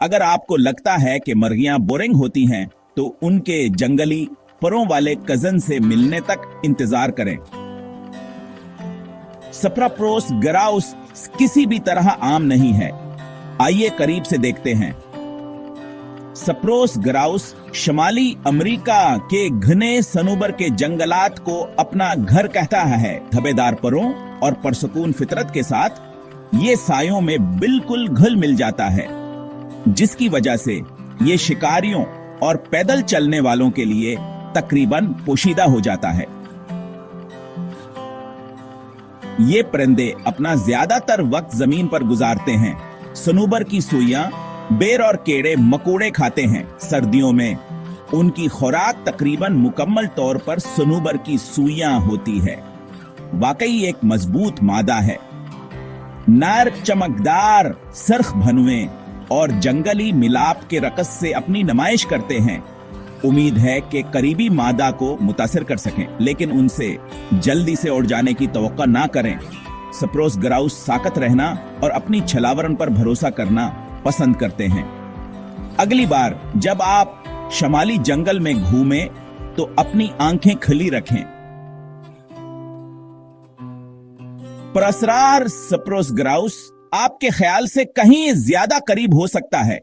अगर आपको लगता है कि मुर्गियां बोरिंग होती हैं, तो उनके जंगली परों वाले कजन से मिलने तक इंतजार करें। सप्राप्रोस ग्राउस किसी भी तरह आम नहीं है। आइए करीब से देखते हैं। सप्रोस ग्राउस शमाली अमेरिका के घने सनूबर के जंगलात को अपना घर कहता है। धब्बेदार परों और परसकून फितरत के साथ ये सायों में बिल्कुल घुल मिल जाता है, जिसकी वजह से ये शिकारियों और पैदल चलने वालों के लिए तकरीबन पोशीदा हो जाता है। ये परिंदे अपना ज्यादातर वक्त जमीन पर गुजारते हैं। सनूबर की सुइयां बेर और केड़े मकोड़े खाते हैं। सर्दियों में उनकी खुराक तकरीबन मुकम्मल तौर पर सनूबर की सुइयां होती है। वाकई एक मजबूत मादा है। नर चमकदार सरख भनुए और जंगली मिलाप के रकस से अपनी नुमाइश करते हैं। उम्मीद है कि करीबी मादा को मुतासिर कर सकें, लेकिन उनसे जल्दी से उड़ जाने की तवक्को ना करें। सप्रोस ग्राउस साकत रहना और अपनी छलावरन पर भरोसा करना पसंद करते हैं। अगली बार जब आप शमाली जंगल में घूमें तो अपनी आंखें खुली रखें। पर असरार सप्रोस ग्राउस आपके ख्याल से कहीं ज्यादा करीब हो सकता है।